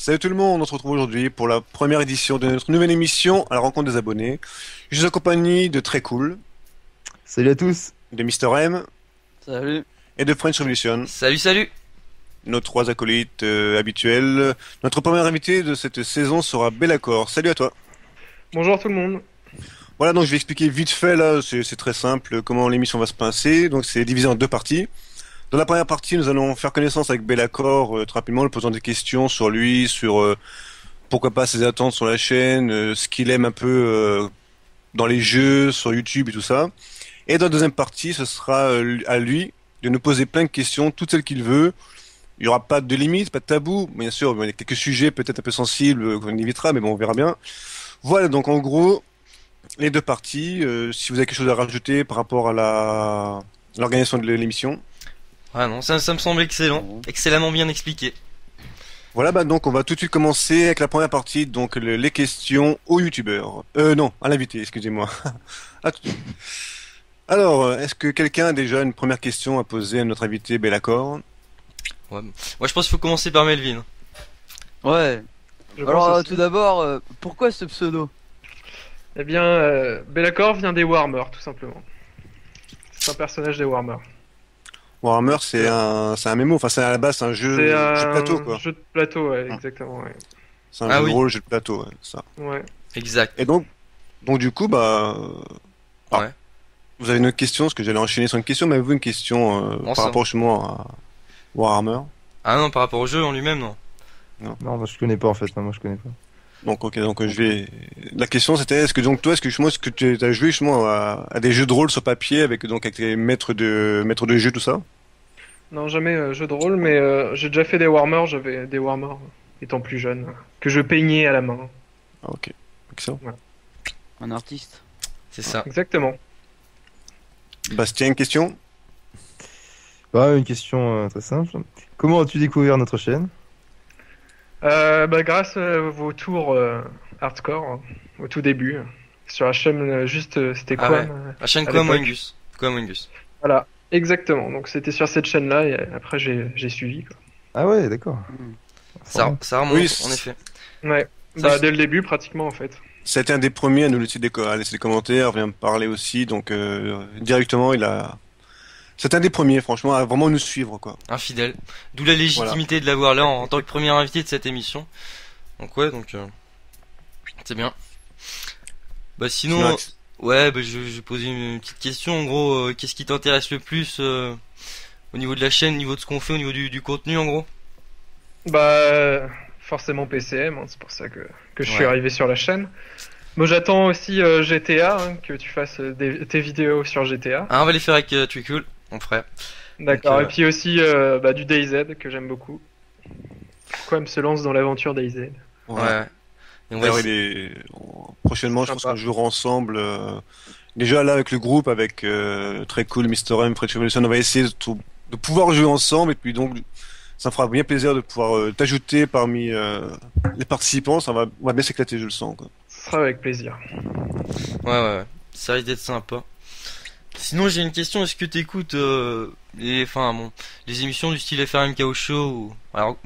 Salut tout le monde, on se retrouve aujourd'hui pour la première édition de notre nouvelle émission à la rencontre des abonnés. Je suis en compagnie de Très Cool, Salut à tous. de Mister M Salut. et de French Revolution, Salut, salut. nos trois acolytes habituels. Notre premier invité de cette saison sera Bellacor. Salut à toi. Bonjour tout le monde. Voilà, donc je vais expliquer vite fait là, c'est très simple comment l'émission va se passer. Donc c'est divisé en deux parties. Dans la première partie, nous allons faire connaissance avec Bellacor très rapidement, lui posant des questions sur lui, sur pourquoi pas ses attentes sur la chaîne, ce qu'il aime un peu dans les jeux, sur YouTube et tout ça. Et dans la deuxième partie, ce sera à lui de nous poser plein de questions, toutes celles qu'il veut. Il y aura pas de limite, pas de tabou. Bien sûr, il y a quelques sujets peut-être un peu sensibles qu'on évitera, mais bon, on verra bien. Voilà, donc en gros, les deux parties. Si vous avez quelque chose à rajouter par rapport à l'organisation de l'émission. Ah non, ça me semble excellent. Excellemment bien expliqué. Voilà, bah donc on va tout de suite commencer avec la première partie, donc les questions aux youtubeurs. Non, à l'invité, excusez-moi. À tout de suite. Alors, est-ce que quelqu'un a déjà une première question à poser à notre invité Bellacor? Ouais. Moi je pense qu'il faut commencer par Melvin. Ouais. Je Alors pense aussi. tout d'abord, pourquoi ce pseudo? Eh bien, Bellacor vient des Warhammer, tout simplement. C'est un personnage des Warhammer. Warhammer, c'est un MMO, enfin c'est à la base c'est un jeu C'est de un plateau quoi. jeu de plateau, ouais, exactement. Ouais. C'est un Ah jeu oui. de rôle, jeu de plateau, ouais, ça. Ouais. Exact. Et donc du coup, ah, Ouais. vous avez une autre question, parce que j'allais enchaîner sur une question, mais avez-vous une question Bon, par ça. rapport justement à Warhammer? Ah non, par rapport au jeu en lui-même, non. Non, bah, je connais pas en fait. Moi je connais pas. Donc ok, donc je vais. La question c'était est-ce que donc toi, est-ce que tu as joué justement à des jeux de rôle sur papier avec les maîtres de jeu tout ça? Non, jamais jeu de rôle, mais j'ai déjà fait des Warhammer. J'avais des Warhammer étant plus jeune, que je peignais à la main. Ah, ok, excellent. Un artiste. C'est ça. Exactement. Bastien, une question? Bah une question très simple. Comment as-tu découvert notre chaîne? Grâce à vos tours hardcore au tout début sur la chaîne c'était Ah quoi ouais. La chaîne à comme l'époque. Angus. Comme Angus. Voilà, exactement. Donc c'était sur cette chaîne-là et après j'ai suivi quoi. Ah ouais, d'accord. Ça remonte, Oui, en effet. Ouais. Ça, je- Dès le début pratiquement en fait. C'était un des premiers à nous laisser à laisser des commentaires, vient me parler aussi, donc directement c'était un des premiers, franchement, à vraiment nous suivre, quoi. Infidèle. D'où la légitimité de l'avoir là en tant que premier invité de cette émission. Donc ouais, c'est bien. Bah sinon, ouais, bah je vais poser une petite question. En gros, qu'est-ce qui t'intéresse le plus au niveau de la chaîne, au niveau de ce qu'on fait, au niveau du contenu, en gros? Forcément PCM, hein, c'est pour ça que je suis Ouais. arrivé sur la chaîne. Moi j'attends aussi GTA, hein, que tu fasses tes vidéos sur GTA. Ah, on va les faire avec Twickle, mon frère. D'accord. Donc, Et puis aussi du DayZ que j'aime beaucoup. Quam se lance dans l'aventure DayZ. Ouais. Et on va D'ailleurs, essayer- prochainement, je pense Sympa. qu'on jouera ensemble. Déjà là avec le groupe, avec Très Cool, Mister M, French Revolution, on va essayer de pouvoir jouer ensemble et puis donc ça me fera bien plaisir de pouvoir t'ajouter parmi les participants. On va bien s'éclater, je le sens, quoi. Ce sera avec plaisir. ouais. Ça risque d'être sympa. Sinon, j'ai une question. Est-ce que t'écoutes les émissions du style FRMKO Show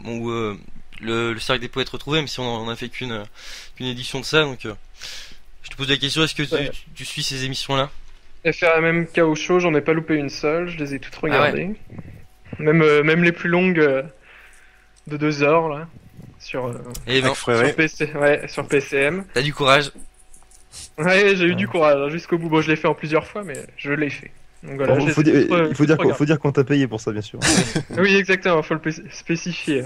ou le Cercle des Poètes Retrouvés, même si on a fait qu'une édition de ça, donc je te pose la question, est-ce que Ouais. tu suis ces émissions-là? FRMM KO Show, j'en ai pas loupé une seule, je les ai toutes Ah regardées. Même les plus longues de 2 heures là. Sur, Eh ben, Avec Fréré. sur PC, ouais, sur PCM. t'as du courage. Ouais, j'ai eu du courage hein, jusqu'au bout. Bon, je l'ai fait en plusieurs fois, mais je l'ai fait. Donc voilà, Bon, je les faut ai dire, toutes, il faut dire, toutes faut dire qu'on t'a payé pour ça, bien sûr. regardées. Oui, exactement, faut le spécifier.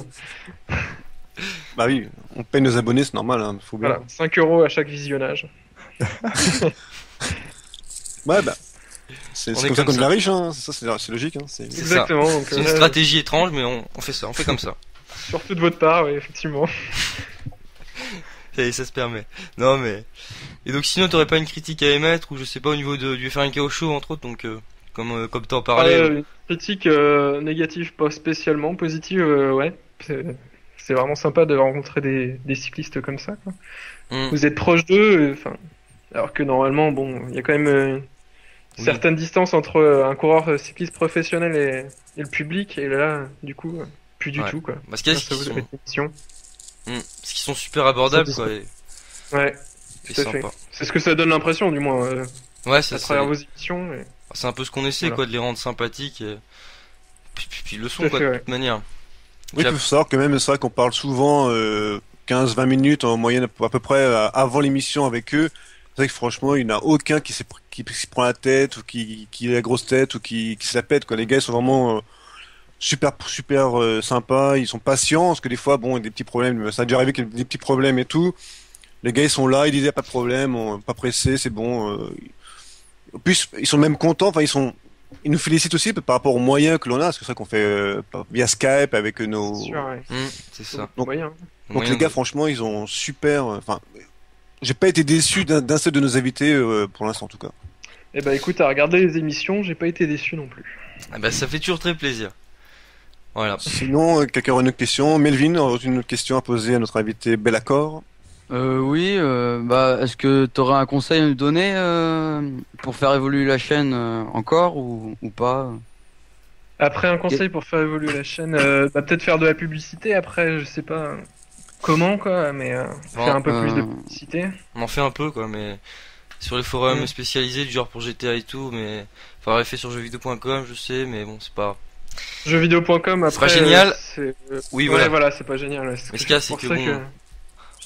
Bah oui, on paye nos abonnés, c'est normal, hein, faut bien. Voilà, 5 euros à chaque visionnage. Ouais, bah. C'est On est comme ça comme qu'on ça. devient riche, hein. C'est logique, hein. C'est ça. Exactement, donc C'est une stratégie étrange, mais on fait ça, on fait comme ça. surtout de votre part, oui, effectivement. Et ça se permet. Non mais. Et donc sinon t'aurais pas une critique à émettre ou je sais pas au niveau du FRNKO Show entre autres donc comme t'en parlais. Une critique négative, pas spécialement, positive, ouais. C'est vraiment sympa de rencontrer des cyclistes comme ça, quoi. Hmm. Vous êtes proche d'eux, enfin, alors que normalement, bon, il y a quand même Oui. certaines distances entre un coureur cycliste professionnel et le public, et là, du coup, plus du Ouais. tout, quoi. Parce qu'il y a Grâce à vous, qui sont- cette émission. Parce qu'ils sont super abordables, quoi. Ouais, Et tout à fait. sympa. C'est ce que ça donne l'impression, du moins, Ouais, à c'est travers vos émissions. c'est un peu ce qu'on essaie, Voilà. quoi, de les rendre sympathiques. Puis ils le Tout sont, à quoi, fait, de ouais. toute manière. Oui, J'ai il faut savoir que même, c'est vrai qu'on parle souvent 15-20 minutes en moyenne à peu près avant l'émission avec eux. C'est vrai que franchement, il n'y en a aucun qui se prend la tête ou qui a la grosse tête ou qui se la pète, quoi. Les gars ils sont vraiment super sympas, ils sont patients parce que des fois, bon, il y a des petits problèmes, ça a déjà arrivé qu'il y ait des petits problèmes et tout. Les gars ils sont là, ils disent y a pas de problème, pas pressé, c'est bon. En plus, ils sont même contents, enfin ils nous félicitent aussi par rapport aux moyens que l'on a, parce que c'est vrai qu'on fait via Skype avec nos. C'est sûr, ouais. C'est ça. Donc, Moyen. Donc Moyen les gars, de- franchement, ils ont super. Enfin, j'ai pas été déçu d'un seul de nos invités pour l'instant en tout cas. Eh ben, écoute, à regarder les émissions, j'ai pas été déçu non plus. Ah bah, ça fait toujours très plaisir. Voilà. Sinon, quelqu'un aurait une autre question. Melvin, aurait une autre question à poser à notre invité Bellacor. Oui, bah, est-ce que tu aurais un conseil à nous donner pour faire évoluer la chaîne encore ou pas? Après, un conseil pour faire évoluer la chaîne, bah, peut-être faire de la publicité. Après, je sais pas comment, quoi, mais faire un peu plus de publicité. On en fait un peu, quoi, mais sur les forums Mm. spécialisés, du genre pour GTA et tout, mais faudrait fait sur jeuxvideo.com, je sais, mais bon, c'est pas. Jeuxvideo.com, après. pas génial. Oui, ouais, voilà. c'est pas génial. Ouais, Mais ce qu'il y a, c'est pour que ça bon, que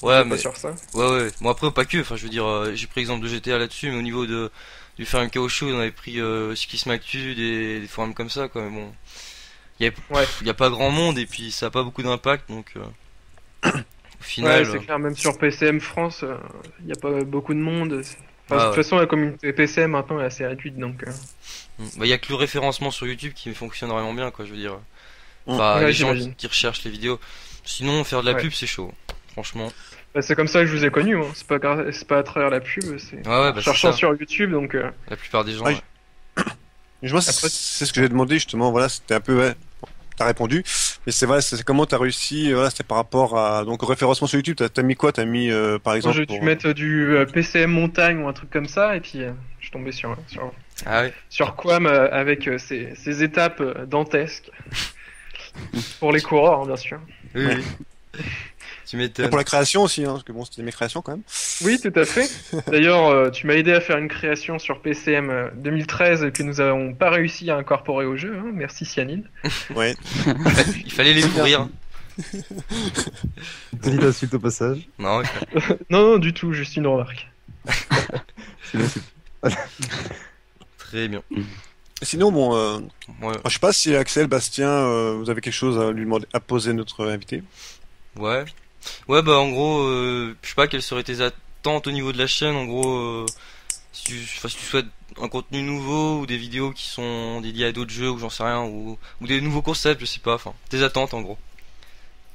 Ouais, pas mais sur ça. ouais. Bon après pas que. Enfin, je veux dire, j'ai pris exemple de GTA là-dessus, mais au niveau de du faire un chaos show, on avait pris Cyclisme Actu, des forums comme ça, quoi. Mais bon, Ouais. y a pas grand monde et puis ça a pas beaucoup d'impact, donc au Ouais, final. c'est clair, même sur PCM France, il y a pas beaucoup de monde. Enfin, Ah de toute façon, la communauté PCM maintenant est assez réduite, donc. Bah, y a que le référencement sur YouTube qui fonctionne vraiment bien, quoi. Je veux dire, Mm. enfin, Ouais, les gens j'imagine. qui recherchent les vidéos. Sinon, faire de la Ouais. pub, c'est chaud. Franchement. Bah, c'est comme ça que je vous ai connu, hein. C'est pas à travers la pub, c'est Ouais, en bah, c'est cherchant ça. sur YouTube, donc. La plupart des gens. Ouais, Ouais. Mais moi, Après- c'est ce que j'ai demandé justement. Voilà, c'était un peu. Ouais, t'as répondu. Mais c'est vrai, c'est comment t'as réussi. Voilà, c'était par rapport à donc au référencement sur YouTube. T'as mis quoi? T'as mis par Moi, exemple. je vais pour- mettre du PCM montagne ou un truc comme ça, et puis je suis tombé Ah ouais. sur Quam avec ses étapes dantesques pour les coureurs, hein, bien sûr. Oui, Ouais. oui. Tu Et m'étonnes. pour la création aussi, hein, parce que bon, c'était mes créations quand même. Oui, tout à fait. D'ailleurs, tu m'as aidé à faire une création sur PCM 2013 que nous avons pas réussi à incorporer au jeu. Hein. Merci Cyanide. Ouais. Il fallait les courir. Petite insulte au passage. Non, ok. Non, du tout, juste une remarque. C'est une insulte. Très bien. Sinon, bon, Ouais. je sais pas si Axel, Bastien, vous avez quelque chose à lui demander, à poser à notre invité. Ouais. Ouais, bah en gros, je sais pas quelles seraient tes attentes au niveau de la chaîne. En gros, si tu souhaites un contenu nouveau ou des vidéos qui sont dédiées à d'autres jeux ou j'en sais rien ou des nouveaux concepts, je sais pas. Enfin, tes attentes en gros.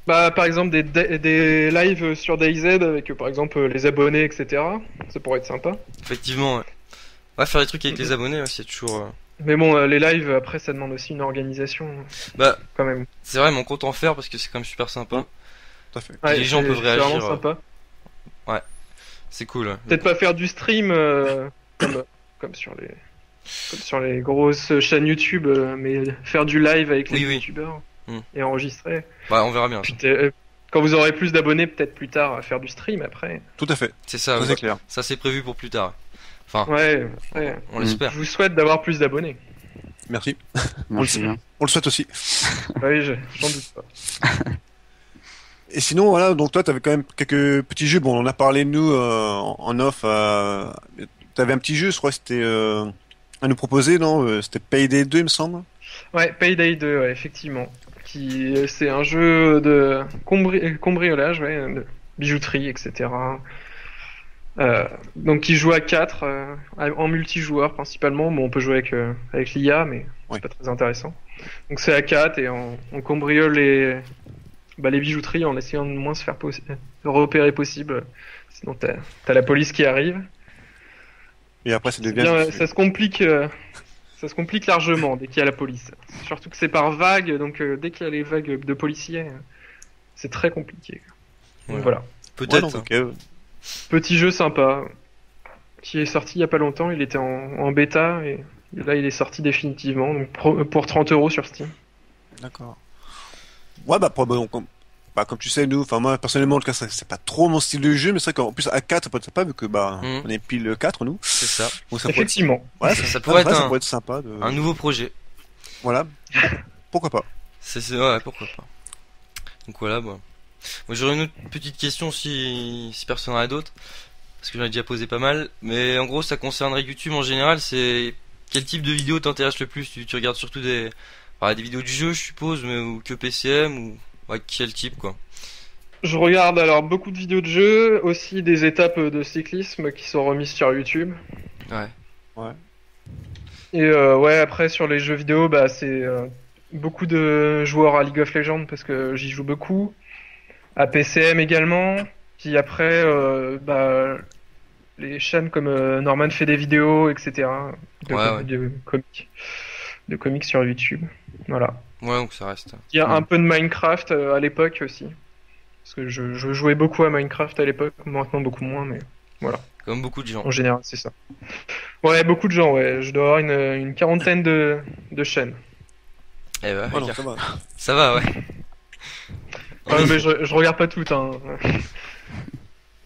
Bah, par exemple, des lives sur DayZ avec, par exemple, les abonnés, etc. Ça pourrait être sympa. Effectivement. Ouais. Ouais, faire des trucs avec les abonnés, ouais, c'est toujours. Mais bon, les lives, après, ça demande aussi une organisation, Bah, quand même. c'est vrai, mais on compte en faire parce que c'est quand même super sympa. Tout à fait. Ouais, les gens c'est- peuvent c'est réagir, vraiment sympa. C'est cool. Ouais. Peut-être pas faire du stream comme sur les grosses chaînes YouTube, mais faire du live avec les Oui, oui. youtubeurs Mm. et enregistrer. Bah, on verra bien. Puis quand vous aurez plus d'abonnés, peut-être plus tard à faire du stream après. Tout à fait. C'est ça. Ça, Ouais. c'est clair. Ça c'est prévu pour plus tard. Enfin, Ouais, après, on l'espère. je vous souhaite d'avoir plus d'abonnés. Merci. Merci bien. On le souhaite aussi. Oui, j'en doute pas. Et sinon, voilà, donc toi, t'avais quand même quelques petits jeux. Bon, on en a parlé, nous, en off. T'avais un petit jeu, je crois que c'était à nous proposer, non? C'était Payday 2, il me semble. Ouais, Payday 2, ouais, effectivement. C'est un jeu de cambriolage, ouais, de bijouterie, etc. Donc qui joue à 4 en multijoueur principalement. Bon, on peut jouer avec l'IA, mais Oui. c'est pas très intéressant. Donc c'est à 4 et on cambriole les bijouteries en essayant de moins se faire repérer possible. Sinon t'as la police qui arrive. Et après, ça devient. Bien, ça se complique largement dès qu'il y a la police. Surtout que c'est par vague, donc dès qu'il y a les vagues de policiers, c'est très compliqué. Donc Ouais. voilà. Ouais, Peut-être. donc, ok. Petit jeu sympa qui est sorti il y a pas longtemps. Il était en bêta et là il est sorti définitivement donc pour 30 € sur Steam. D'accord. Ouais, bah, donc, comme tu sais, nous, enfin moi personnellement, en tout cas, c'est pas trop mon style de jeu, mais c'est vrai qu'en plus à 4 ça peut être sympa vu que on est pile 4 nous. C'est ça. Donc ça Effectivement. Pourrait être, ça pourrait être sympa. Un nouveau projet. Voilà. Pourquoi pas. Ouais, pourquoi pas. Donc voilà, bon. Moi j'aurais une autre petite question si personne n'en a d'autres. Parce que j'en ai déjà posé pas mal. Mais en gros, ça concernerait YouTube en général. C'est quel type de vidéo t'intéresse le plus? Tu regardes surtout des vidéos du jeu, je suppose, mais ou que PCM ou quel type quoi? Je regarde alors beaucoup de vidéos de jeux, aussi des étapes de cyclisme qui sont remises sur YouTube. Ouais. Et ouais, après sur les jeux vidéo, c'est beaucoup de joueurs à League of Legends parce que j'y joue beaucoup. À PCM également. Puis après, les chaînes comme Norman fait des vidéos, etc. De comics sur YouTube. Voilà. Ouais, donc ça reste. Il y a un peu de Minecraft à l'époque aussi. Parce que je jouais beaucoup à Minecraft à l'époque, maintenant beaucoup moins, mais voilà. Comme beaucoup de gens. En général, c'est ça. Ouais, beaucoup de gens, ouais. Je dois avoir une quarantaine de chaînes. Eh ben, Oh non, ça va. Ça va, ouais. Mais je regarde pas toutes, hein.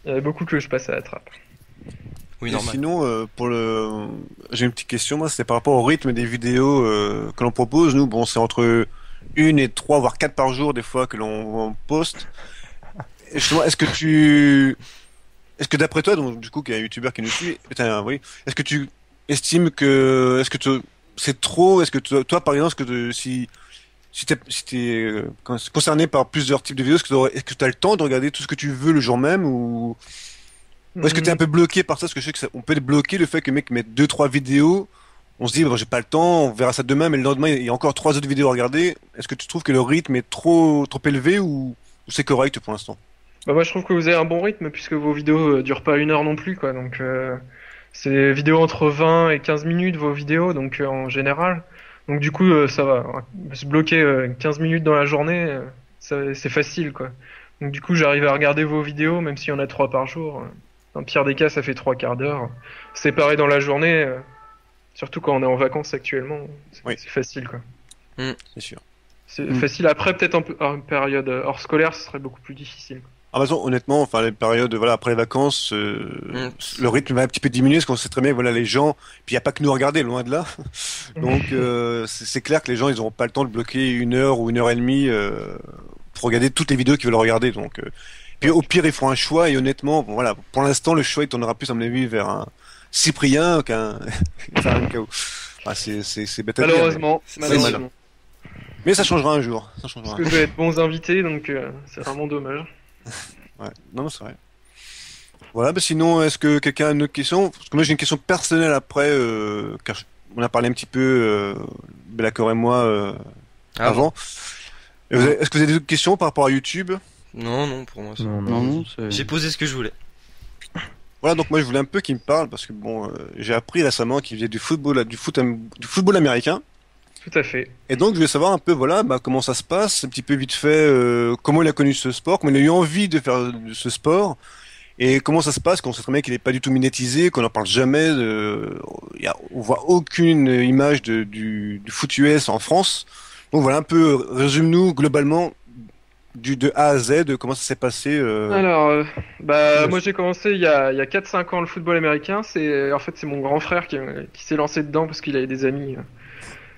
Il y a beaucoup que je passe à la trappe. Oui, et normal. sinon, j'ai une petite question, moi, c'est par rapport au rythme des vidéos que l'on propose. Nous, bon, c'est entre 1 et 3, voire 4 par jour, des fois, que l'on poste. Et justement, est-ce que d'après toi, donc, du coup, qu'il y a un youtubeur qui nous suit, oui, est-ce que tu estimes que, c'est trop, est-ce que toi, par exemple, si t'es concerné par plusieurs types de vidéos, est-ce que tu as le temps de regarder tout ce que tu veux le jour même ou est-ce que tu es un peu bloqué par ça? Parce que je sais que on peut être bloqué le fait que le mec mette 2-3 vidéos, on se dit j'ai pas le temps, on verra ça demain, mais le lendemain il y a encore 3 autres vidéos à regarder. Est-ce que tu trouves que le rythme est trop élevé ou c'est correct pour l'instant? Moi je trouve que vous avez un bon rythme puisque vos vidéos durent pas 1 heure non plus quoi. Donc c'est des vidéos entre 20 et 15 minutes vos vidéos donc en général. Donc du coup ça va. Se bloquer 15 minutes dans la journée, c'est facile quoi. Donc du coup j'arrive à regarder vos vidéos même s'il y en a 3 par jour. Dans le pire des cas ça fait 3 quarts d'heure. Séparé dans la journée, surtout quand on est en vacances actuellement, c'est facile quoi. C'est sûr. C'est facile. Après peut-être en période hors scolaire ce serait beaucoup plus difficile. Honnêtement, enfin les périodes, après les vacances, le rythme va un petit peu diminuer parce qu'on sait très bien, les gens, puis il y a pas que nous à regarder, loin de là. Donc c'est clair que les gens, ils auront pas le temps de bloquer 1 heure ou 1 heure et demie pour regarder toutes les vidéos qu'ils veulent regarder. Donc puis au pire, ils feront un choix et honnêtement, pour l'instant, le choix il tournera plus à mon avis vers un Cyprien qu'un KO. C'est bête à dire, malheureusement. mais ça changera un jour. Parce que je vais être bons invités, donc c'est vraiment dommage. Ouais, non, c'est vrai. Voilà, sinon, est-ce que quelqu'un a une autre question? Parce que moi, j'ai une question personnelle après, car on a parlé un petit peu, Bellacor et moi, avant. Est-ce que vous avez d'autres questions par rapport à YouTube? Non, pour moi, c'est... Non, J'ai posé ce que je voulais. Voilà, donc moi, je voulais un peu qu'il me parle, parce que j'ai appris récemment qu'il faisait du football américain. Tout à fait. Et donc, je voulais savoir un peu, comment ça se passe, un petit peu vite fait, comment il a connu ce sport, comment il a eu envie de faire ce sport, et comment ça se passe, qu'on sait très bien qu'il n'est pas du tout médiatisé, qu'on n'en parle jamais, on voit aucune image du foot US en France. Donc voilà, un peu, résume-nous globalement, de A à Z, comment ça s'est passé. Alors, moi j'ai commencé il y a 4-5 ans le football américain, c'est mon grand frère qui s'est lancé dedans parce qu'il avait des amis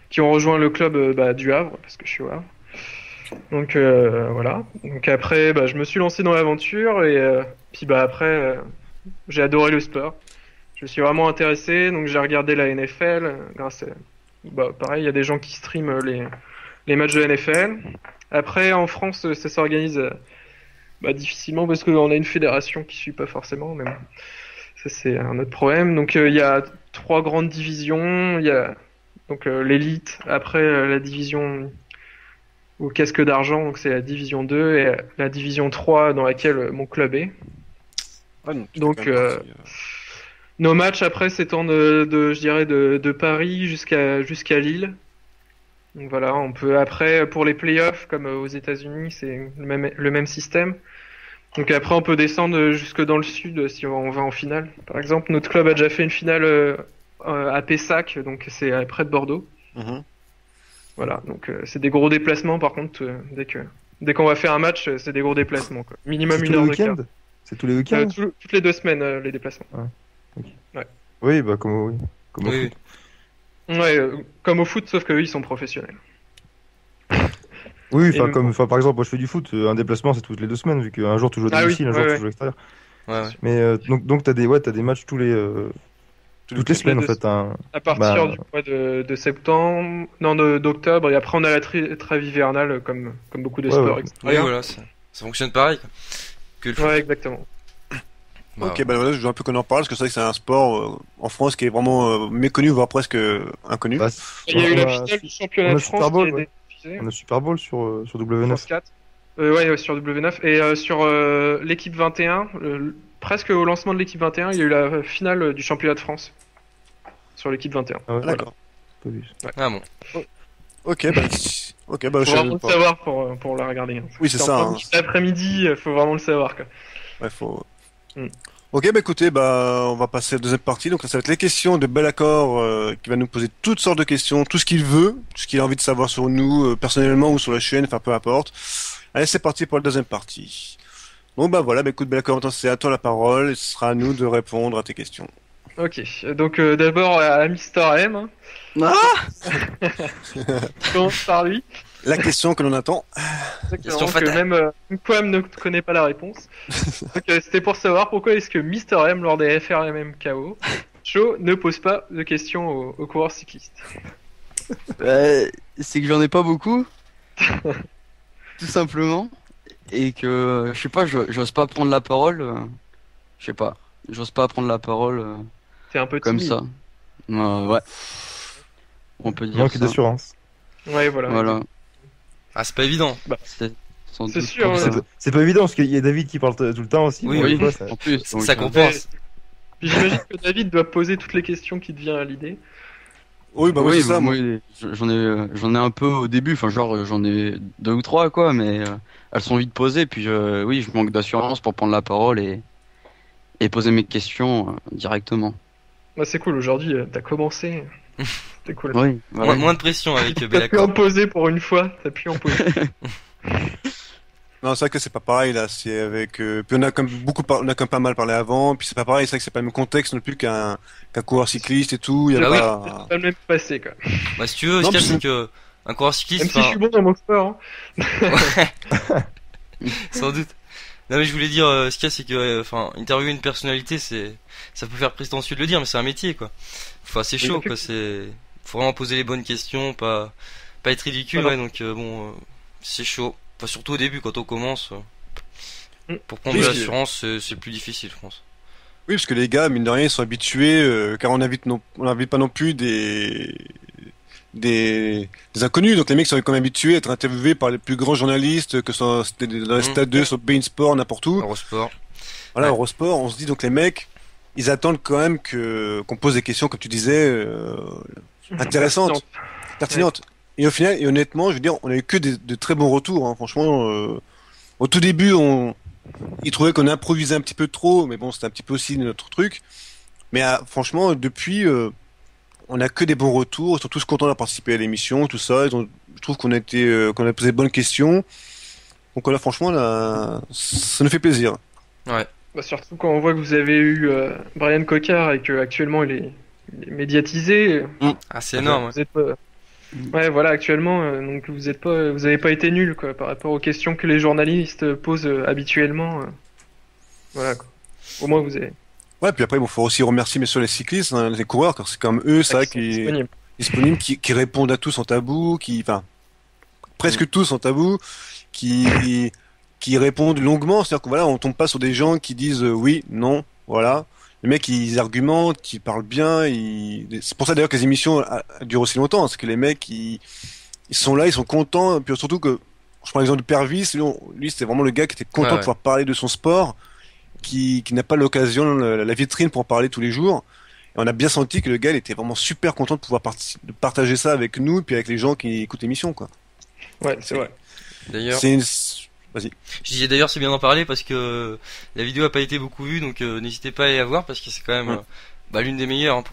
qui ont rejoint le club du Havre, parce que je suis au Havre. Donc voilà. Donc après, je me suis lancé dans l'aventure et puis après, j'ai adoré le sport. Je me suis vraiment intéressé, donc j'ai regardé la NFL grâce à... pareil, il y a des gens qui streament les matchs de NFL. Après, en France, ça s'organise difficilement parce qu'on a une fédération qui suit pas forcément, mais bon, ça c'est un autre problème. Donc il y a 3 grandes divisions, il y a donc l'élite, après la division au casque d'argent, donc c'est la division 2 et la division 3 dans laquelle mon club est. Donc nos matchs après s'étendent je dirais de Paris jusqu'à Lille. Donc voilà, on peut après pour les playoffs comme aux États-Unis, c'est le même système. Donc après on peut descendre jusque dans le sud si on va en finale. Par exemple, notre club a déjà fait une finale à Pessac, donc c'est près de Bordeaux. Voilà, donc c'est des gros déplacements par contre Dès qu'on va faire un match, c'est des gros déplacements, quoi. Minimum C'est une tous les heure de quart. week-ends C'est tous les week-ends Toutes les 2 semaines, les déplacements. Oui, bah comme au Oui, foot. Ouais, comme au foot, sauf qu'eux, ils sont professionnels. Oui, Et nous- par exemple, moi je fais du foot, un déplacement c'est toutes les 2 semaines, vu qu'un jour tu joues à Ah oui, domicile, un jour ouais, tu ouais. joues à l'extérieur. ouais. Mais donc t'as des matchs toutes les semaines en deux fait. À partir Bah, du mois de septembre, non, d'octobre, et après on a la trêve hivernale, comme beaucoup de Ouais, sports ouais. Oui, extérieurs. voilà, ça fonctionne pareil, quoi. Que le foot. Ouais, exactement. Bah, Ok, bah voilà, je veux un peu qu'on en parle, parce que c'est vrai que c'est un sport en France qui est vraiment méconnu, voire presque inconnu. bah, Il y a eu la on finale du championnat on a de Super France Bowl, qui a ouais. été diffusée. on a Super Bowl sur W9. France 4. Ouais, sur W9. Et sur l'équipe 21, presque au lancement de l'équipe 21, il y a eu la finale du championnat de France. Sur l'équipe 21. Ah ouais, Ah, d'accord. pas vu. Ah bon. Ok, bah, ok, bah, Faut je vraiment savais le pas. savoir pour la regarder. Hein. Oui, c'est ça, hein. L'après-midi, faut vraiment le savoir, quoi. Ouais, faut... Hmm. Ok, bah écoutez, bah on va passer à la deuxième partie. Donc ça va être les questions de Belacor qui va nous poser toutes sortes de questions, tout ce qu'il veut, tout ce qu'il a envie de savoir sur nous personnellement ou sur la chaîne, enfin peu importe. Allez, c'est parti pour la deuxième partie. Bon bah voilà, bah écoute Belacor, maintenant c'est à toi la parole et ce sera à nous de répondre à tes questions. Ok, donc d'abord à Mister M. Hein. Ah Je commence par lui. La question que l'on attend. Question Que fatale. même Quam ne connaît pas la réponse. Donc c'était pour savoir pourquoi est-ce que Mister M, lors des FRMM KO, Shaw ne pose pas de questions aux coureurs cyclistes. C'est que j'en ai pas beaucoup. Tout simplement. Et que, je sais pas, j'ose pas prendre la parole. Je sais pas. J'ose pas prendre la parole C'est un peu comme timide. ça. Ouais. On peut dire Manque ça. d'assurance. Ouais, voilà. Voilà. Ah, c'est pas évident. C'est sans C'est doute sûr, pour ouais. ça. C'est pas évident parce qu'il y a David qui parle tout le temps aussi. Oui, donc oui. des fois, ça- En plus, donc, Ça compense. Puis j'imagine que David doit poser toutes les questions qui te viennent à l'idée. Oui, bah moi oui, c'est ça. moi. j'en ai un peu au début, enfin genre j'en ai 2 ou 3 quoi, mais elles sont vite posées, puis oui, je manque d'assurance pour prendre la parole et poser mes questions directement. Bah, c'est cool, aujourd'hui t'as commencé. C'est cool. Oui, voilà. Moins de pression avec T'as pu Belacor. en poser pour une fois, t'as pu en poser. Non, c'est vrai que c'est pas pareil là. C'est avec. Puis on a comme on a comme pas mal parlé avant. Puis c'est pas pareil. C'est vrai que c'est pas le même contexte non plus qu'un coureur cycliste et tout. Il y a Ah oui. pas. Pas le même passé, quoi. Bah, si tu veux, ce Non, qu'il y a, puis c'est que un coureur cycliste, Même si je suis bon dans mon sport. Hein. sans doute. Non, mais je voulais dire, ce qu'il y a, c'est que, enfin, interviewer une personnalité, ça peut faire prétentieux de le dire, mais c'est un métier, quoi. Enfin, c'est chaud, quoi. Faut vraiment poser les bonnes questions, pas être ridicule, Voilà. ouais. Donc, c'est chaud. Enfin, surtout au début, quand on commence. Pour prendre Oui, de c'est- l'assurance, c'est plus difficile, je pense. Oui, parce que les gars, mine de rien, ils sont habitués, car on n'invite pas non plus des inconnus. Donc les mecs sont quand même habitués à être interviewés par les plus grands journalistes, que ce soit dans les stades 2, sur Bein Sport, n'importe où. Eurosport. Voilà, Ouais. Eurosport, on se dit donc les mecs, ils attendent quand même qu'on pose des questions, comme tu disais, intéressantes, pertinentes. Et au final, et honnêtement, je veux dire, on a eu que de très bons retours. Hein. Franchement, au tout début, ils trouvaient qu'on improvisait un petit peu trop, mais bon, c'était un petit peu aussi notre truc. Mais franchement, depuis, on a que des bons retours. Ils sont tous contents d'avoir participé à l'émission, tout ça. Je trouve qu'on qu'on a posé de bonnes questions. Donc là, franchement, là, ça nous fait plaisir. Ouais. Bah, surtout quand on voit que vous avez eu Brian Cocard et que actuellement il est médiatisé. Ah, c'est énorme, ouais. Vous êtes pas... Ouais, voilà, actuellement, donc vous avez pas été nul quoi par rapport aux questions que les journalistes posent habituellement. Voilà quoi. Au moins vous avez. Ouais, puis après, il faut aussi remercier bien sûr les cyclistes, hein, les coureurs, car c'est comme eux, c'est vrai qui sont qu'ils disponibles. disponibles, qui répondent à tous en tabou, enfin, presque tous en tabou, qui répondent longuement, c'est-à-dire que voilà, on tombe pas sur des gens qui disent oui, non, voilà. Les mecs, ils argumentent, ils parlent bien, c'est pour ça d'ailleurs que les émissions durent aussi longtemps, hein, c'est que les mecs, ils sont là, ils sont contents, et puis surtout que, je prends l'exemple de Pervis, lui c'était vraiment le gars qui était content Ouais, de pouvoir parler de son sport, qui n'a pas l'occasion, la vitrine pour en parler tous les jours. Et on a bien senti que le gars, il était vraiment super content de pouvoir de partager ça avec nous, et puis avec les gens qui écoutent l'émission, quoi. Ouais, c'est vrai. D'ailleurs, C'est une... Vas-y. je disais d'ailleurs, c'est bien d'en parler parce que la vidéo a pas été beaucoup vue, donc n'hésitez pas à aller la voir parce que c'est quand même l'une des meilleures. Hein.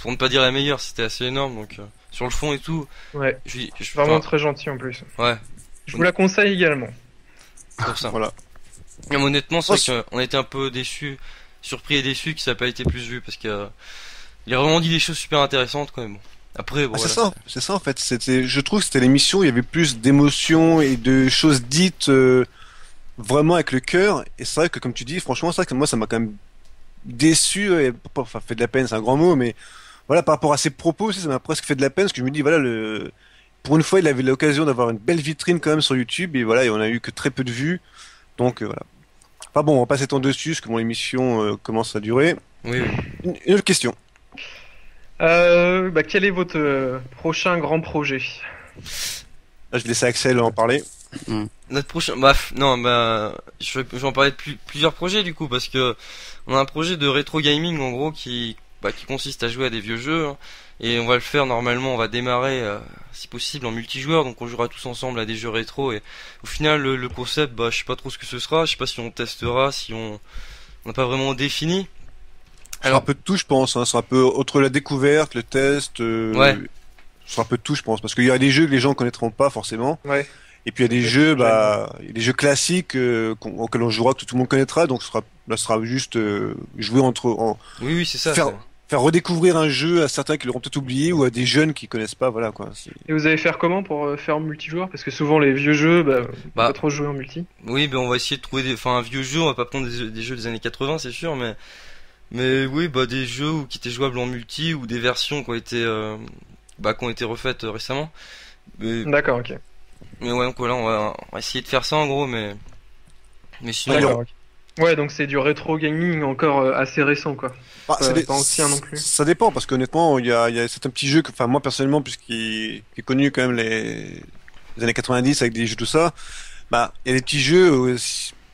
Pour ne pas dire la meilleure, c'était assez énorme. Donc sur le fond et tout, Ouais. je Vraiment très gentil en plus. ouais. Je vous la conseille également. Pour ça. Voilà. Mais honnêtement, c'est vrai qu'on a été un peu surpris et déçus que ça n'a pas été plus vu parce que il a vraiment dit des choses super intéressantes quand même. Après, bon, Ah, voilà. c'est ça en fait. Je trouve que c'était l'émission où il y avait plus d'émotions et de choses dites vraiment avec le cœur. Et c'est vrai que comme tu dis, franchement, c'est vrai que moi ça m'a quand même déçu, et, enfin fait de la peine, c'est un grand mot, mais voilà, par rapport à ses propos aussi, ça m'a presque fait de la peine parce que je me dis voilà, pour une fois, il avait l'occasion d'avoir une belle vitrine quand même sur YouTube et voilà, et on a eu que très peu de vues. Donc voilà. Enfin bon, on va pas s'étendre dessus parce que mon émission commence à durer. Oui, oui. Une autre question. Quel est votre prochain grand projet? Là, je vais laisser Axel en parler. Notre prochain, bah, non, bah, je vais en parler de plusieurs projets du coup, parce que on a un projet de rétro gaming en gros qui consiste à jouer à des vieux jeux, hein, et on va le faire normalement, on va démarrer, si possible, en multijoueur, donc on jouera tous ensemble à des jeux rétro, et au final, le concept, bah, je sais pas trop ce que ce sera, je sais pas si on testera, si on n'a pas vraiment défini. Alors un peu de tout, je pense. Hein. C'est un peu entre la découverte, le test. Ouais. C'est un peu de tout, je pense, parce qu'il y a des jeux que les gens connaîtront pas forcément. Ouais. Et puis il y a des jeux, il y a des jeux classiques auxquels on jouera, que tout le monde connaîtra. Donc ce sera juste jouer Oui, oui, c'est ça. faire redécouvrir un jeu à certains qui l'auront peut-être oublié ou à des jeunes qui connaissent pas. Voilà quoi. Et vous allez faire comment pour faire en multijoueur? Parce que souvent les vieux jeux, on peut pas trop jouer en multi. Oui, on va essayer de trouver un vieux jeu. On va pas prendre des jeux des années 80, c'est sûr, mais oui, des jeux qui étaient jouables en multi ou des versions qui ont été refaites récemment. D'accord, ok. Mais ouais, donc voilà, on va essayer de faire ça en gros, mais sinon. D'accord, ok. Ouais, donc c'est du rétro gaming encore assez récent, quoi. Pas ancien non plus. Ça dépend, parce qu'honnêtement, il y a certains petits jeux enfin moi personnellement, puisqu'il est connu quand même les années 90 avec des jeux tout ça, il y a des petits jeux,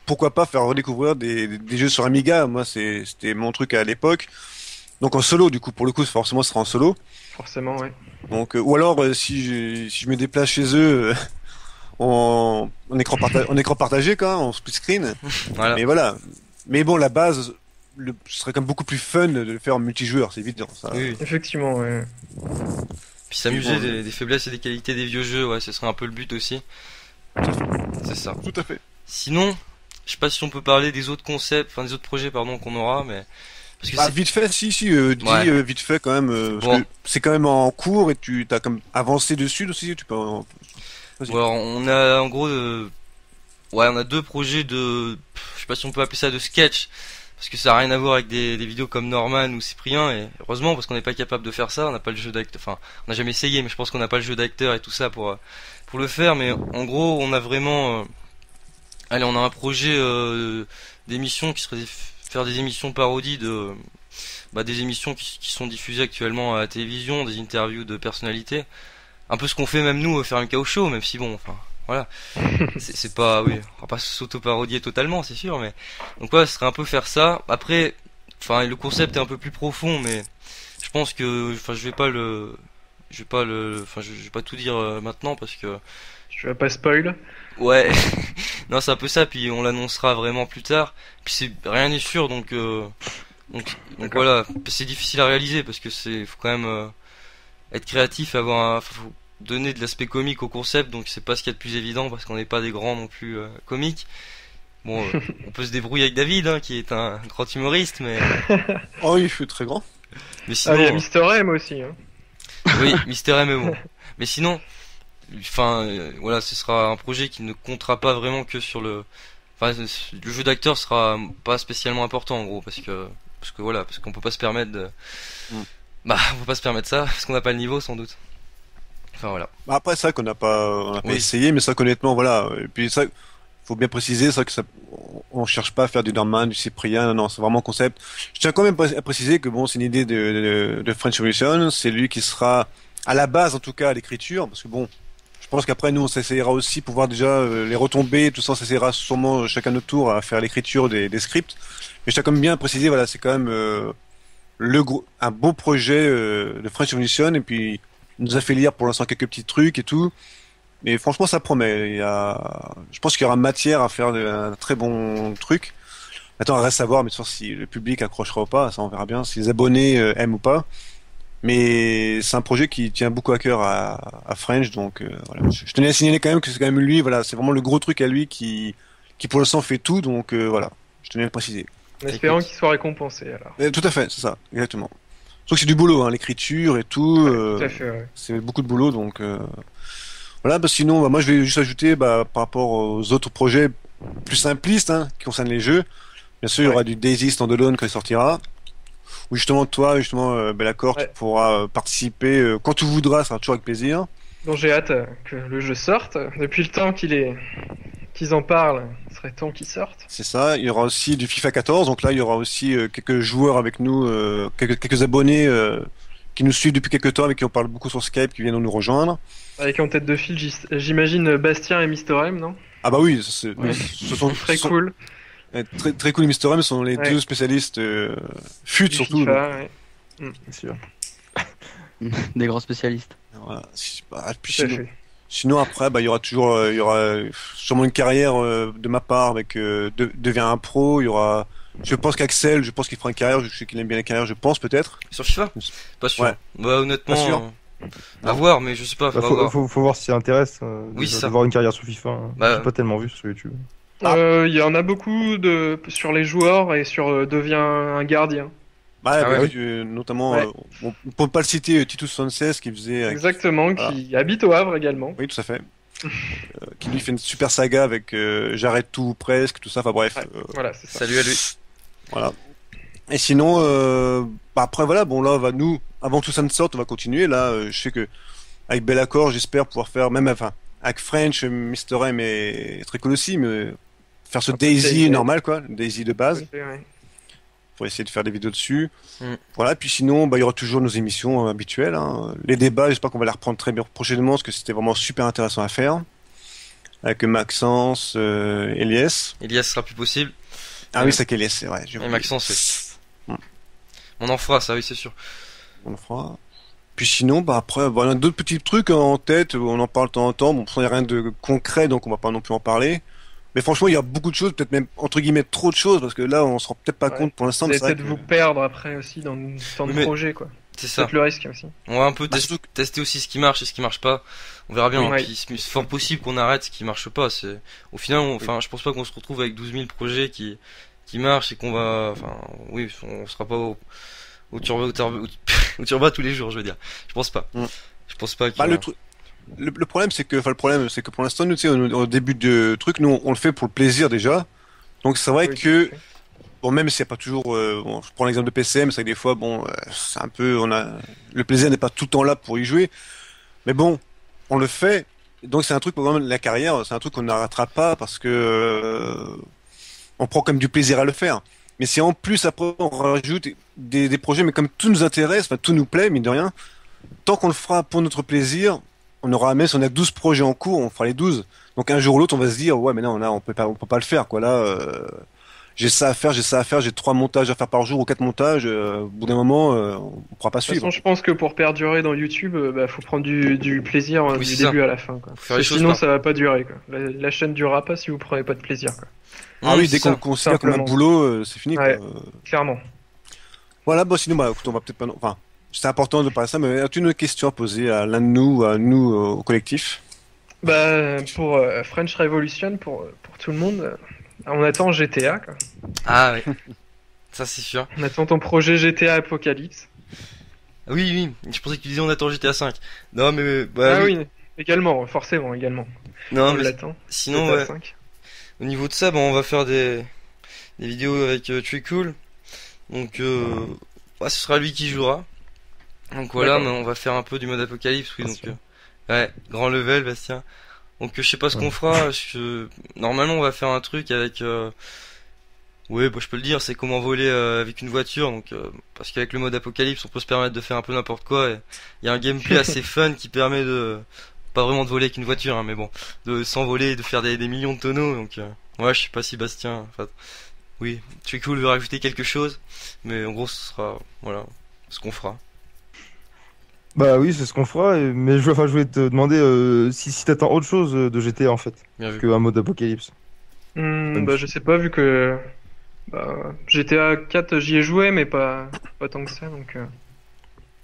pourquoi pas faire redécouvrir des jeux sur Amiga. Moi, c'était mon truc à l'époque. Donc en solo, du coup, pour le coup, forcément, ce sera en solo. Forcément, ouais. Donc, ou alors, si je me déplace chez eux, en écran partagé, quoi, en split screen. Voilà. Mais voilà. Mais bon, la base, ce serait quand même beaucoup plus fun de le faire en multijoueur, c'est évident. Ça. Oui. Effectivement, ouais. Puis s'amuser des faiblesses et des qualités des vieux jeux, ouais, ce serait un peu le but aussi. C'est ça. Tout à fait. Sinon, je sais pas si on peut parler des autres concepts, des autres projets, qu'on aura, mais parce que vite fait, vite fait quand même, parce que c'est quand même en cours et tu t'as comme avancé dessus aussi, tu peux. Alors, on a en gros, on a deux projets je sais pas si on peut appeler ça de sketch, parce que ça a rien à voir avec des vidéos comme Norman ou Cyprien, et heureusement parce qu'on n'est pas capable de faire ça, on n'a pas le jeu d'acteur, on n'a jamais essayé, mais je pense qu'on n'a pas le jeu d'acteur et tout ça pour le faire, mais en gros, on a vraiment, on a un projet d'émission qui serait faire des émissions parodies des émissions qui sont diffusées actuellement à la télévision, des interviews de personnalités, un peu ce qu'on fait même nous faire un chaos show, même si voilà, c'est pas, oui, on va pas s'auto-parodier totalement, c'est sûr, mais donc ce serait un peu faire ça. Après, le concept est un peu plus profond, mais je pense que, je vais pas tout dire maintenant parce que je vais pas spoil. Ouais, non, c'est un peu ça, puis on l'annoncera vraiment plus tard. Puis rien n'est sûr, donc voilà, c'est difficile à réaliser parce que faut quand même être créatif, faut donner de l'aspect comique au concept, donc c'est pas ce qu'il y a de plus évident parce qu'on n'est pas des grands non plus comiques. Bon, on peut se débrouiller avec David, hein, qui est un grand humoriste, mais. Oh oui, je suis très grand. Mais sinon. Il y a Mister M aussi. Hein. Oui, Mister M est bon. Mais sinon. Voilà, ce sera un projet qui ne comptera pas vraiment que sur le jeu d'acteur sera pas spécialement important en gros parce qu'on peut pas se permettre on peut pas se permettre ça parce qu'on n'a pas le niveau sans doute. Enfin voilà. Après c'est vrai qu'on n'a pas essayé, mais ça honnêtement voilà. Et puis ça, faut bien préciser ça on cherche pas à faire du Norman, du Cyprien, non, c'est vraiment concept. Je tiens quand même à préciser que bon, c'est une idée de French Revolution, c'est lui qui sera à la base en tout cas à l'écriture, parce que bon. Je pense qu'après nous on s'essayera aussi pour voir déjà les retombées, tout ça, on s'essayera sûrement chacun notre tour à faire l'écriture des scripts. Mais je tiens quand même bien à préciser, voilà, c'est quand même un beau projet de French Revolution, et puis il nous a fait lire pour l'instant quelques petits trucs et tout. Mais franchement ça promet. Je pense qu'il y aura matière à faire un très bon truc. Maintenant, il reste à voir, mais de toute façon, si le public accrochera ou pas, ça on verra bien. Si les abonnés aiment ou pas. Mais c'est un projet qui tient beaucoup à cœur à French, donc voilà. Je tenais à signaler quand même que c'est quand même lui, voilà, c'est vraiment le gros truc à lui qui pour l'instant fait tout, donc voilà, je tenais à le préciser. En espérant qu'il soit récompensé alors. Tout à fait, c'est ça, exactement. Sauf que c'est du boulot, hein, l'écriture et tout, Tout à fait, ouais. c'est beaucoup de boulot, donc voilà. Bah, sinon, bah, moi je vais juste ajouter par rapport aux autres projets plus simplistes qui concernent les jeux. Bien sûr, il y aura du Daisy Standalone quand il sortira. Où justement toi, Bellacor, tu pourras participer quand tu voudras, ça sera toujours avec plaisir. Donc j'ai hâte que le jeu sorte. Depuis le temps qu'ils en parlent, il serait temps qu'il sorte. C'est ça. Il y aura aussi du FIFA 14. Donc là, il y aura aussi quelques joueurs avec nous, quelques abonnés qui nous suivent depuis quelques temps, avec qui on parle beaucoup sur Skype, qui viennent nous rejoindre. Avec en tête de file, j'imagine Bastien et Mister M, non? Ah bah oui, ce sont très cool. Très, très cool, Mister M sont les deux spécialistes FUT surtout. FIFA, Bien sûr. Des grands spécialistes. Voilà. Sinon après, il y aura toujours, il y aura sûrement une carrière de ma part avec devient un pro. Il y aura, je pense qu'Axel, je pense qu'il fera une carrière. Je sais qu'il aime bien la carrière, je pense peut-être. Sur FIFA? Pas sûr. Ouais. Bah honnêtement, pas sûr. À voir, mais je sais pas. Faut voir si ça intéresse d'avoir une carrière sur FIFA. J'ai pas tellement vu sur YouTube. Il y en a beaucoup sur les joueurs et sur devient un gardien. Notamment, on peut pas le citer, Titus 76 qui faisait. Exactement, qui habite au Havre également. Oui, tout à fait. Qui lui fait une super saga avec j'arrête tout presque, tout ça. Enfin bref. Voilà, c'est ça. Salut à lui. Voilà. Et sinon, après voilà, bon là, nous, avant que tout ça ne sorte, on va continuer. Là, je sais que avec Bellacor, j'espère pouvoir faire même, avec French, Mister M est très cool aussi, mais faire ce Daisy normal quoi, Daisy de base. Pour essayer de faire des vidéos dessus. Voilà, puis sinon, il y aura toujours nos émissions habituelles. Les débats, j'espère qu'on va les reprendre très bien prochainement, parce que c'était vraiment super intéressant à faire. Avec Maxence, Elias. Elias sera plus possible. Ah oui, c'est qu'Elias, c'est vrai. Et Maxence, on en fera, ça, oui, c'est sûr. On en fera. Puis sinon, après, on a d'autres petits trucs en tête, on en parle de temps en temps. Bon, il n'y a rien de concret, donc on va pas non plus en parler. Mais franchement, il y a beaucoup de choses, peut-être même entre guillemets trop de choses, parce que là, on se rend peut-être pas compte pour l'instant. Vous allez peut-être vous perdre après aussi dans tant de projets, quoi. C'est ça. C'est le risque aussi. On va un peu tester aussi ce qui marche et ce qui marche pas. On verra bien. Puis c'est fort possible qu'on arrête ce qui marche pas. Au final, je pense pas qu'on se retrouve avec 12 000 projets qui marchent et qu'on va, on sera pas au turbo tous les jours, je veux dire. Je pense pas. Je pense pas. Le problème, c'est que pour l'instant, nous, au début de truc, nous, on le fait pour le plaisir déjà. Donc, c'est vrai que, bon, même s'il n'y a pas toujours, je prends l'exemple de PCM, c'est vrai que des fois, c'est un peu, le plaisir n'est pas tout le temps là pour y jouer. Mais bon, on le fait. Donc, c'est un truc, pour la carrière, c'est un truc qu'on n'arrêtera pas parce que, on prend comme du plaisir à le faire. Mais si en plus, après, on rajoute des projets, mais comme tout nous intéresse, tout nous plaît, mine de rien, tant qu'on le fera pour notre plaisir, on aura, même si on a 12 projets en cours, on fera les 12. Donc un jour ou l'autre, on va se dire, ouais, mais non, là, on peut pas le faire, quoi. Là, j'ai ça à faire, j'ai 3 montages à faire par jour ou 4 montages. Au bout d'un moment, on pourra pas suivre. De toute façon, je pense que pour perdurer dans YouTube, faut prendre du plaisir du début à la fin, quoi. Sinon, ça va pas durer, quoi. La chaîne durera pas si vous prenez pas de plaisir, quoi. Ah oui, dès qu'on considère comme un boulot, c'est fini, quoi. Clairement. Voilà, sinon, écoute, on va peut-être pas, c'est important de parler de ça, mais as-tu une question à poser à l'un de nous, à nous, au collectif? Pour French Revolution, pour tout le monde, on attend GTA, quoi. Ah oui, ça c'est sûr. On attend ton projet GTA Apocalypse. Oui, je pensais que tu disais on attend GTA 5. Non, mais... oui, également, forcément, également. Non, on mais l'attend. Sinon, GTA 5. Au niveau de ça, on va faire des vidéos avec Tricool. Donc, ce sera lui qui jouera. Donc voilà, mais on va faire un peu du mode apocalypse, oui. Donc, grand level, Bastien. Donc je sais pas ce qu'on fera. Normalement, on va faire un truc avec. Je peux le dire, c'est comment voler avec une voiture. Donc parce qu'avec le mode apocalypse, on peut se permettre de faire un peu n'importe quoi. Il y a un gameplay assez fun qui permet de pas vraiment de voler avec une voiture, mais bon, de s'envoler, de faire des millions de tonneaux. Donc je sais pas si Bastien. Oui, Tricool veut rajouter quelque chose, mais en gros, ce sera ce qu'on fera. Bah oui, c'est ce qu'on fera, mais je voulais te demander si t'attends autre chose de GTA en fait, qu'un mode apocalypse. Je sais pas, vu que GTA 4 j'y ai joué, mais pas tant que ça, donc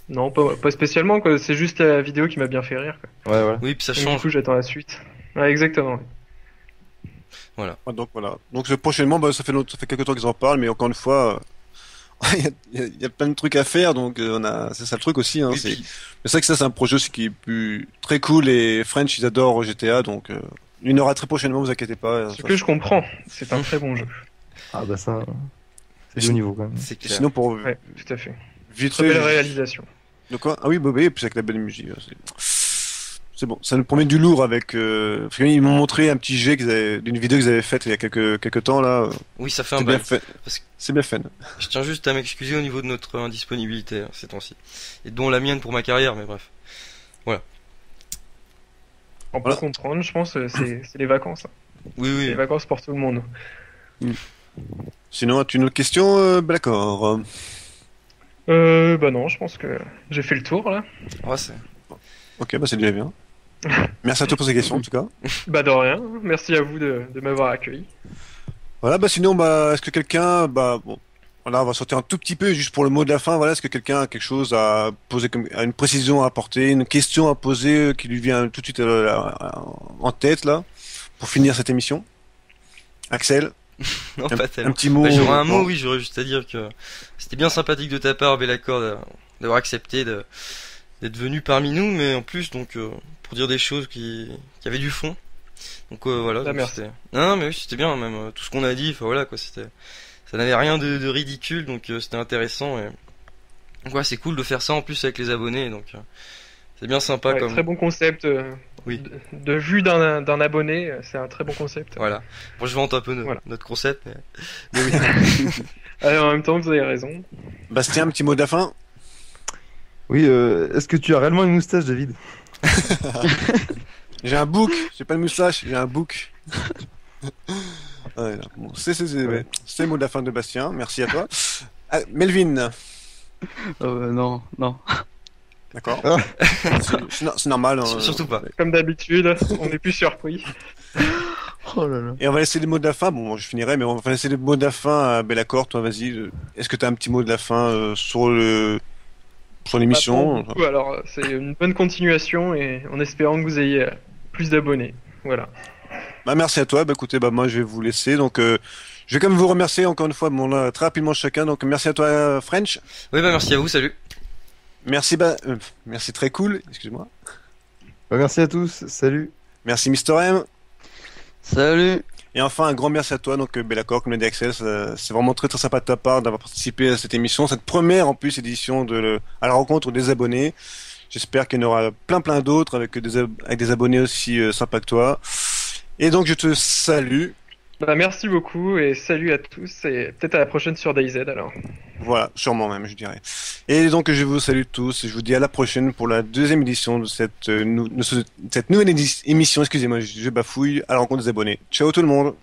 Non, pas spécialement, quoi. C'est juste la vidéo qui m'a bien fait rire, quoi. Ouais, voilà. Oui, puis ça Et change. du coup, j'attends la suite. Ouais, exactement. Voilà. Donc voilà. Donc prochainement, ça fait quelques temps qu'ils en parlent, mais encore une fois, il y a plein de trucs à faire, donc c'est ça le truc aussi. Hein, Oui, c'est puis- mais c'est vrai que ça c'est un projet aussi qui est plus très cool et French ils adorent GTA, donc il y en aura très prochainement, vous inquiétez pas. Ce que je comprends, c'est un très bon jeu. Ah bah ça, c'est Et du haut niveau quand même. C'est Et clair. sinon pour Ouais, tout à fait. vite Très fait, belle réalisation. de quoi? Ah oui, bah oui, et puis avec la belle musique. C'est bon, ça nous promet du lourd avec. Parce qu'ils m'ont montré un petit jet d'une vidéo qu'ils avaient faite il y a quelques temps là. Oui, ça fait un C'est bien bail. fait. Parce que C'est bien fait. je tiens juste à m'excuser au niveau de notre indisponibilité ces temps-ci. Et dont la mienne pour ma carrière, mais bref. On peut Voilà. comprendre, je pense, c'est les vacances. Hein. Oui, C'est les oui. vacances pour tout le monde. Sinon, as-tu une autre question, d'accord. Bah non, je pense que j'ai fait le tour, là. Ouais, c'est... Ok, bah c'est déjà bien. Merci à toi pour ces questions en tout cas. Bah de rien. Merci à vous de m'avoir accueilli. Voilà, bah sinon, bah est-ce que quelqu'un, bah bon, voilà, on va sortir un tout petit peu juste pour le mot de la fin. Voilà, est-ce que quelqu'un a quelque chose à poser, a une précision à apporter, une question à poser qui lui vient tout de suite en tête là, pour finir cette émission? Axel, Non, un pas tellement. petit mot. Bah, j'aurais un mot, non. oui, j'aurais juste à dire que c'était bien sympathique de ta part, Bellacor, d'avoir accepté d'être venu parmi nous, mais en plus, donc, pour dire des choses qui avaient du fond. Donc, voilà. Ah, Donc, merci. non, mais oui, c'était bien, même, tout ce qu'on a dit, enfin, voilà, quoi, ça n'avait rien de ridicule, donc, c'était intéressant, et, donc, ouais, c'est cool de faire ça en plus avec les abonnés, donc, c'est bien sympa Ouais, comme, très bon concept. Oui. De vue d'un abonné, c'est un très bon concept. voilà. Bon, je vante un peu Voilà. notre concept, mais oui. En même temps, vous avez raison. Bastien, un petit mot de la fin. Oui, est-ce que tu as réellement une moustache, David? J'ai un bouc, j'ai pas de moustache, j'ai un bouc. Ouais, non, bon, c'est le mot de la fin de Bastien, merci à toi. Ah, Melvin, Non, non. d'accord. Ah. C'est normal. Hein, Surtout pas. Comme d'habitude, on est plus surpris. Oh là là. Et on va laisser les mots de la fin, bon je finirai, mais on va laisser les mots de la fin à Bellacor, toi vas-y. Est-ce que tu as un petit mot de la fin sur l'émission? Pas beaucoup, alors, c'est une bonne continuation et en espérant que vous ayez plus d'abonnés. Voilà. Bah merci à toi, bah écoutez, bah moi je vais vous laisser, donc je vais quand même vous remercier encore une fois, bon là, très rapidement chacun, donc merci à toi French, Oui, bah, merci à vous, salut. merci très cool, excuse-moi, Bah, merci à tous, salut. merci Mister M, Salut. et enfin un grand merci à toi, donc Bellacor, comme l'a dit Axel, c'est vraiment très très sympa de ta part d'avoir participé à cette émission, cette première en plus édition à la rencontre des abonnés. J'espère qu'il y en aura plein d'autres avec des abonnés aussi sympas que toi. Et donc je te salue. Bah, merci beaucoup et salut à tous et peut-être à la prochaine sur DayZ alors. Voilà, sûrement même, je dirais. Et donc je vous salue tous et je vous dis à la prochaine pour la deuxième édition de cette nouvelle émission. Excusez-moi, je bafouille à la rencontre des abonnés. Ciao tout le monde.